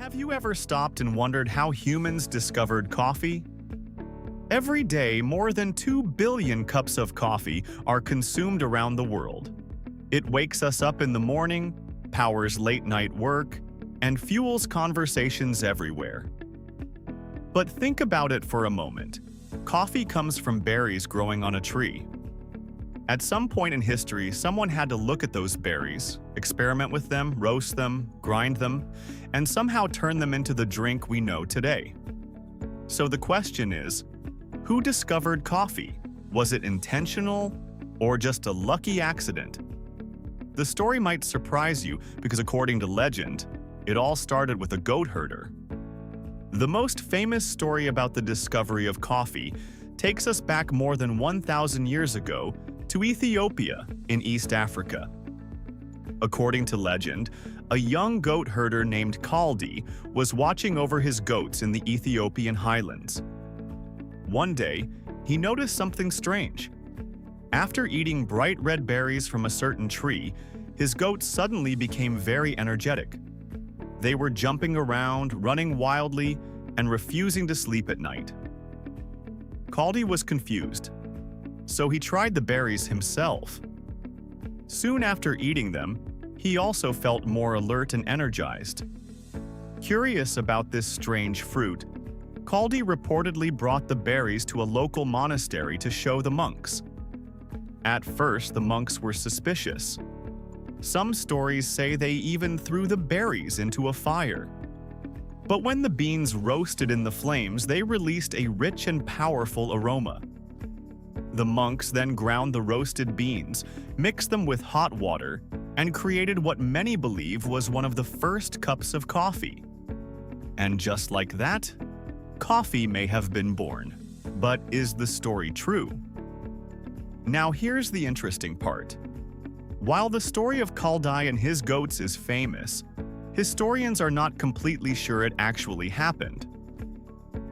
Have you ever stopped and wondered how humans discovered coffee? Every day, more than 2 billion cups of coffee are consumed around the world. It wakes us up in the morning, powers late-night work, and fuels conversations everywhere. But think about it for a moment. Coffee comes from berries growing on a tree. At some point in history, someone had to look at those berries, experiment with them, roast them, grind them, and somehow turn them into the drink we know today. So the question is, who discovered coffee? Was it intentional or just a lucky accident? The story might surprise you because according to legend, it all started with a goat herder. The most famous story about the discovery of coffee takes us back more than 1,000 years ago to Ethiopia in East Africa. According to legend, a young goat herder named Kaldi was watching over his goats in the Ethiopian highlands. One day, he noticed something strange. After eating bright red berries from a certain tree, his goats suddenly became very energetic. They were jumping around, running wildly, and refusing to sleep at night. Kaldi was confused, so he tried the berries himself. Soon after eating them, he also felt more alert and energized. Curious about this strange fruit, Kaldi reportedly brought the berries to a local monastery to show the monks. At first, the monks were suspicious. Some stories say they even threw the berries into a fire. But when the beans roasted in the flames, they released a rich and powerful aroma. The monks then ground the roasted beans, mixed them with hot water, and created what many believe was one of the first cups of coffee. And just like that, coffee may have been born. But is the story true? Now here's the interesting part. While the story of Kaldi and his goats is famous, historians are not completely sure it actually happened.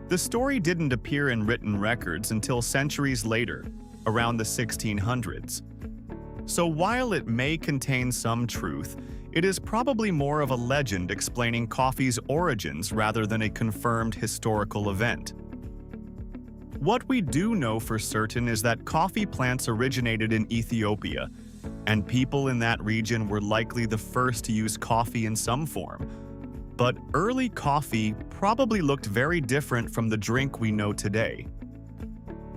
The story didn't appear in written records until centuries later, around the 1600s. So while it may contain some truth, it is probably more of a legend explaining coffee's origins rather than a confirmed historical event. What we do know for certain is that coffee plants originated in Ethiopia, and people in that region were likely the first to use coffee in some form. But early coffee probably looked very different from the drink we know today.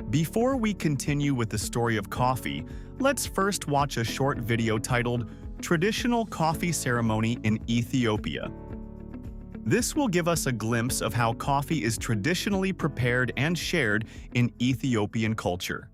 Before we continue with the story of coffee, let's first watch a short video titled "Traditional Coffee Ceremony in Ethiopia." This will give us a glimpse of how coffee is traditionally prepared and shared in Ethiopian culture.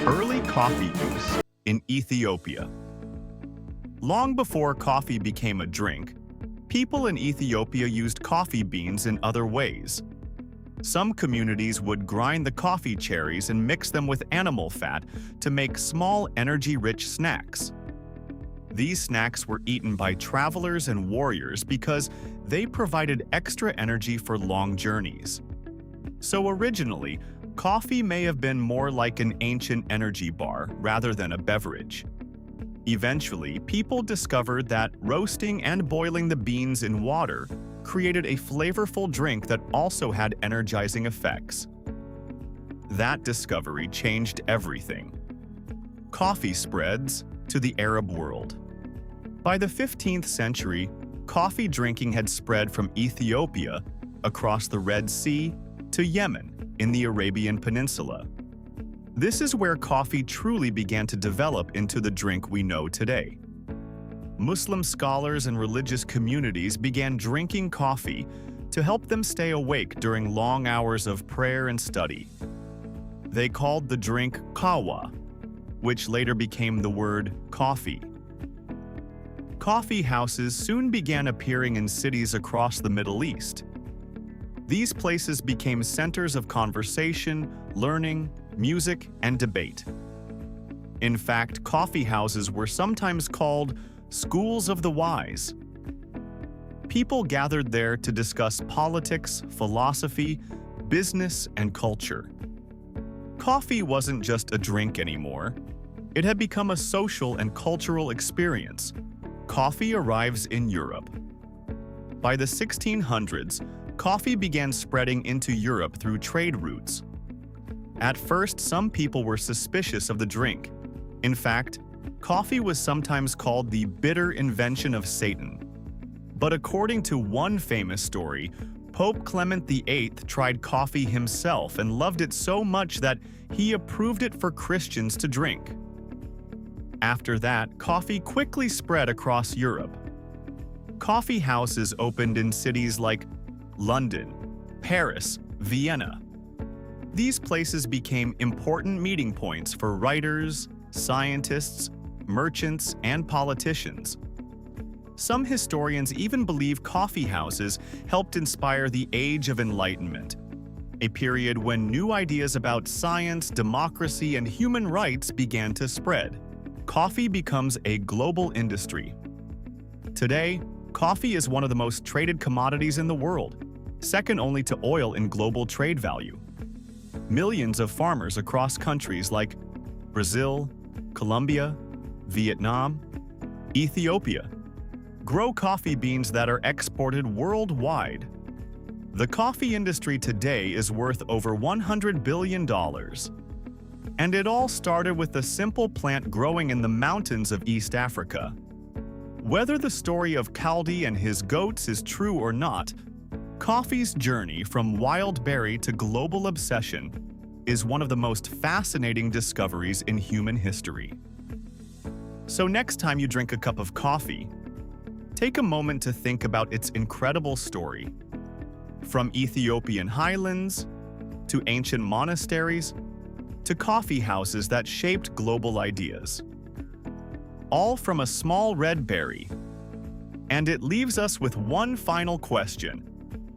Early coffee use in Ethiopia. Long before coffee became a drink, people in Ethiopia used coffee beans in other ways. Some communities would grind the coffee cherries and mix them with animal fat to make small, energy-rich snacks. These snacks were eaten by travelers and warriors because they provided extra energy for long journeys. So originally, coffee may have been more like an ancient energy bar rather than a beverage. Eventually, people discovered that roasting and boiling the beans in water created a flavorful drink that also had energizing effects. That discovery changed everything. Coffee spreads to the Arab world. By the 15th century, coffee drinking had spread from Ethiopia across the Red Sea to Yemen in the Arabian Peninsula. This is where coffee truly began to develop into the drink we know today. Muslim scholars and religious communities began drinking coffee to help them stay awake during long hours of prayer and study. They called the drink kahwa, which later became the word coffee. Coffee houses soon began appearing in cities across the Middle East. These places became centers of conversation, learning, music, and debate. In fact, coffee houses were sometimes called schools of the wise. People gathered there to discuss politics, philosophy, business, and culture. Coffee wasn't just a drink anymore. It had become a social and cultural experience. Coffee arrives in Europe. By the 1600s, coffee began spreading into Europe through trade routes. At first, some people were suspicious of the drink. In fact, coffee was sometimes called the bitter invention of Satan. But according to one famous story, Pope Clement VIII tried coffee himself and loved it so much that he approved it for Christians to drink. After that, coffee quickly spread across Europe. Coffee houses opened in cities like London, Paris, Vienna. These places became important meeting points for writers, scientists, merchants, and politicians. Some historians even believe coffee houses helped inspire the Age of Enlightenment, a period when new ideas about science, democracy, and human rights began to spread. Coffee becomes a global industry. Today, coffee is one of the most traded commodities in the world, second only to oil in global trade value. Millions of farmers across countries like Brazil, Colombia, Vietnam, Ethiopia grow coffee beans that are exported worldwide. The coffee industry today is worth over $100 billion. And it all started with a simple plant growing in the mountains of East Africa. Whether the story of Kaldi and his goats is true or not, coffee's journey from wild berry to global obsession is one of the most fascinating discoveries in human history. So next time you drink a cup of coffee, take a moment to think about its incredible story. From Ethiopian highlands, to ancient monasteries, to coffee houses that shaped global ideas. All from a small red berry. And it leaves us with one final question.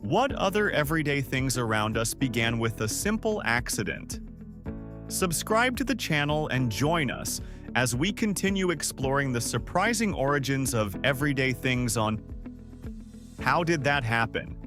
What other everyday things around us began with a simple accident? Subscribe to the channel and join us as we continue exploring the surprising origins of everyday things on How Did That Happen?